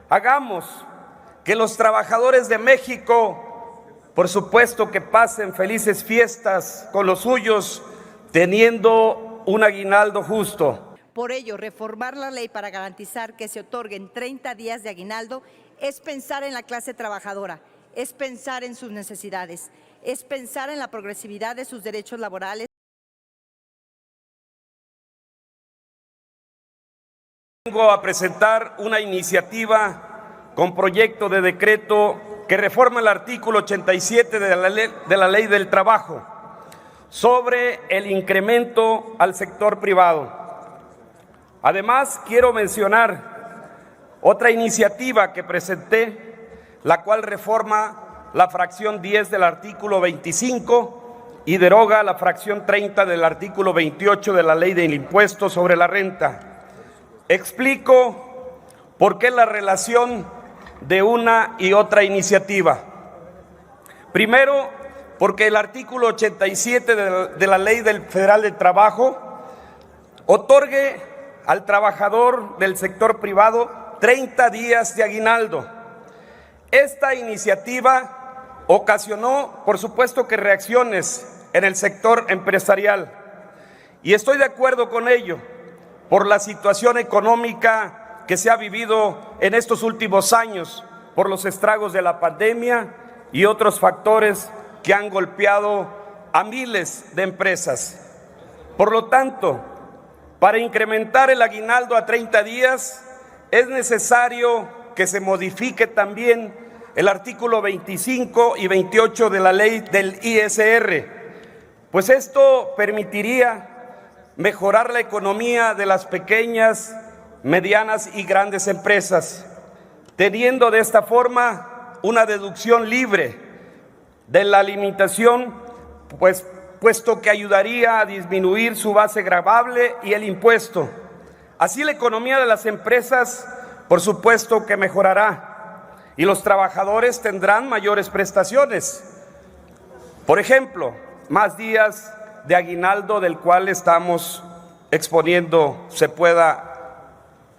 Hagamos que los trabajadores de México, por supuesto, que pasen felices fiestas con los suyos, teniendo un aguinaldo justo. Por ello, reformar la ley para garantizar que se otorguen 30 días de aguinaldo es pensar en la clase trabajadora, es pensar en sus necesidades, es pensar en la progresividad de sus derechos laborales. Vengo a presentar una iniciativa con proyecto de decreto que reforma el artículo 87 de la Ley del Trabajo sobre el incremento al sector privado. Además, quiero mencionar otra iniciativa que presenté, la cual reforma la fracción 10 del artículo 25 y deroga la fracción 30 del artículo 28 de la Ley del Impuesto sobre la Renta. Explico por qué la relación de una y otra iniciativa. Primero, porque el artículo 87 de la Ley Federal del Trabajo otorgue al trabajador del sector privado 30 días de aguinaldo. Esta iniciativa ocasionó, por supuesto, que reacciones en el sector empresarial, y estoy de acuerdo con ello por la situación económica que se ha vivido en estos últimos años, por los estragos de la pandemia y otros factores que han golpeado a miles de empresas. Por lo tanto, para incrementar el aguinaldo a 30 días, es necesario que se modifique también el artículo 25 y 28 de la ley del ISR, pues esto permitiría mejorar la economía de las pequeñas, medianas y grandes empresas, teniendo de esta forma una deducción libre de la limitación, puesto que ayudaría a disminuir su base gravable y el impuesto. Así la economía de las empresas, por supuesto, que mejorará y los trabajadores tendrán mayores prestaciones. Por ejemplo, más días de aguinaldo del cual estamos exponiendo se pueda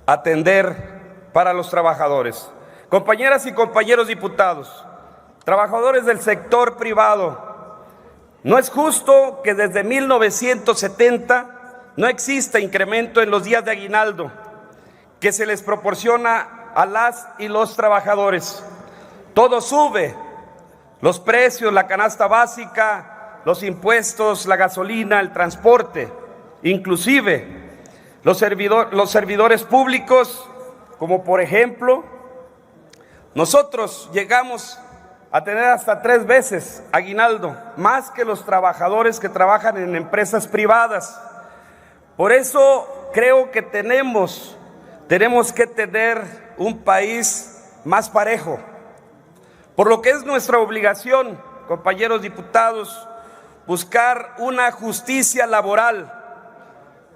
atender para los trabajadores. Compañeras y compañeros diputados, trabajadores del sector privado, no es justo que desde 1970 no exista incremento en los días de aguinaldo que se les proporciona a las y los trabajadores. Todo sube, los precios, la canasta básica, los impuestos, la gasolina, el transporte, inclusive los servidores públicos, como por ejemplo, nosotros llegamos a tener hasta 3 veces aguinaldo, más que los trabajadores que trabajan en empresas privadas. Por eso creo que tenemos que tener un país más parejo, por lo que es nuestra obligación, compañeros diputados, buscar una justicia laboral.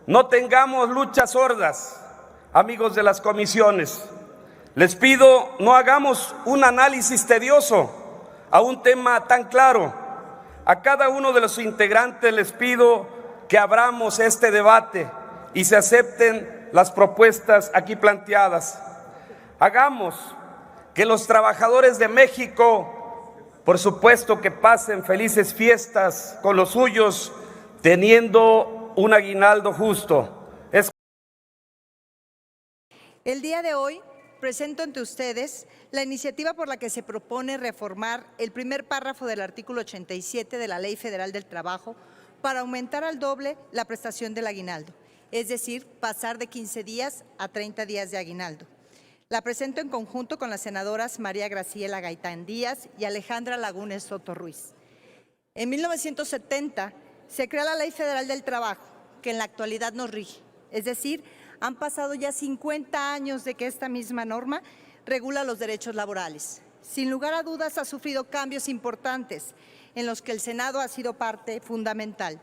No tengamos luchas sordas, amigos de las comisiones. Les pido, no hagamos un análisis tedioso a un tema tan claro. A cada uno de los integrantes les pido que abramos este debate y se acepten las propuestas aquí planteadas. Hagamos que los trabajadores de México, por supuesto, que pasen felices fiestas con los suyos, teniendo un aguinaldo justo. El día de hoy presento ante ustedes la iniciativa por la que se propone reformar el primer párrafo del artículo 87 de la Ley Federal del Trabajo para aumentar al doble la prestación del aguinaldo, es decir, pasar de 15 días a 30 días de aguinaldo. La presento en conjunto con las senadoras María Graciela Gaitán Díaz y Alejandra Lagunes Soto Ruiz. En 1970 se creó la Ley Federal del Trabajo, que en la actualidad nos rige, es decir, han pasado ya 50 años de que esta misma norma regula los derechos laborales. Sin lugar a dudas, ha sufrido cambios importantes en los que el Senado ha sido parte fundamental.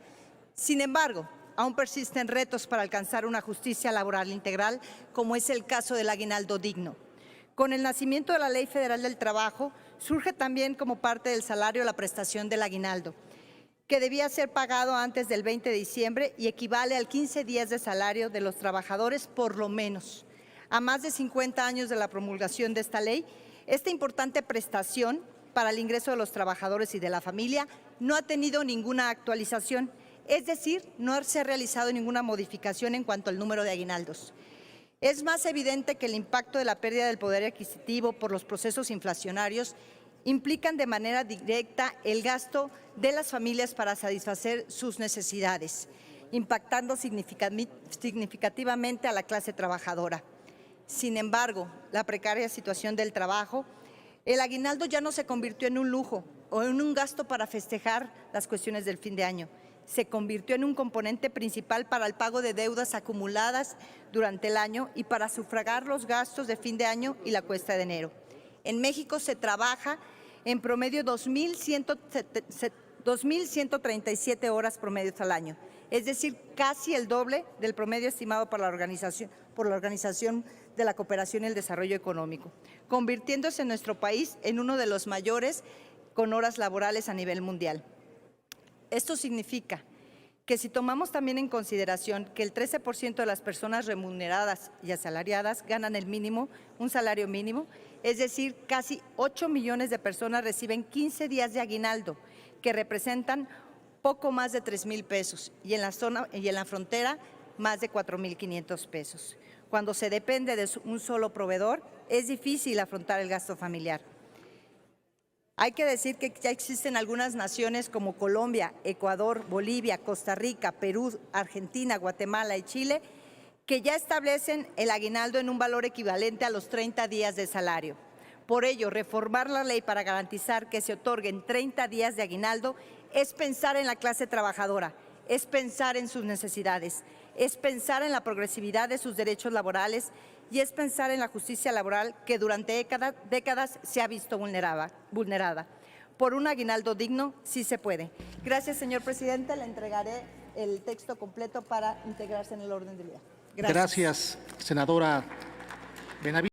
Sin embargo, aún persisten retos para alcanzar una justicia laboral integral, como es el caso del aguinaldo digno. Con el nacimiento de la Ley Federal del Trabajo, surge también como parte del salario la prestación del aguinaldo, que debía ser pagado antes del 20 de diciembre y equivale al 15 días de salario de los trabajadores por lo menos. A más de 50 años de la promulgación de esta ley, esta importante prestación para el ingreso de los trabajadores y de la familia no ha tenido ninguna actualización, es decir, no se ha realizado ninguna modificación en cuanto al número de aguinaldos. Es más evidente que el impacto de la pérdida del poder adquisitivo por los procesos inflacionarios implican de manera directa el gasto de las familias para satisfacer sus necesidades, impactando significativamente a la clase trabajadora. Sin embargo, la precaria situación del trabajo, el aguinaldo ya no se convirtió en un lujo o en un gasto para festejar las cuestiones del fin de año. Se convirtió en un componente principal para el pago de deudas acumuladas durante el año y para sufragar los gastos de fin de año y la cuesta de enero. En México se trabaja en promedio 2.137 horas promedios al año, es decir, casi el doble del promedio estimado por la Organización de la Cooperación y el Desarrollo Económico, convirtiéndose nuestro país en uno de los mayores con horas laborales a nivel mundial. Esto significa que si tomamos también en consideración que el 13% de las personas remuneradas y asalariadas ganan el mínimo, un salario mínimo, es decir, casi 8 millones de personas reciben 15 días de aguinaldo, que representan poco más de 3,000 pesos y en la frontera más de 4,500 pesos. Cuando se depende de un solo proveedor, es difícil afrontar el gasto familiar. Hay que decir que ya existen algunas naciones como Colombia, Ecuador, Bolivia, Costa Rica, Perú, Argentina, Guatemala y Chile que ya establecen el aguinaldo en un valor equivalente a los 30 días de salario. Por ello, reformar la ley para garantizar que se otorguen 30 días de aguinaldo es pensar en la clase trabajadora, es pensar en sus necesidades, es pensar en la progresividad de sus derechos laborales y es pensar en la justicia laboral que durante décadas se ha visto vulnerada. Por un aguinaldo digno, sí se puede. Gracias, señor presidente. Le entregaré el texto completo para integrarse en el orden del día. Gracias, senadora Benavides.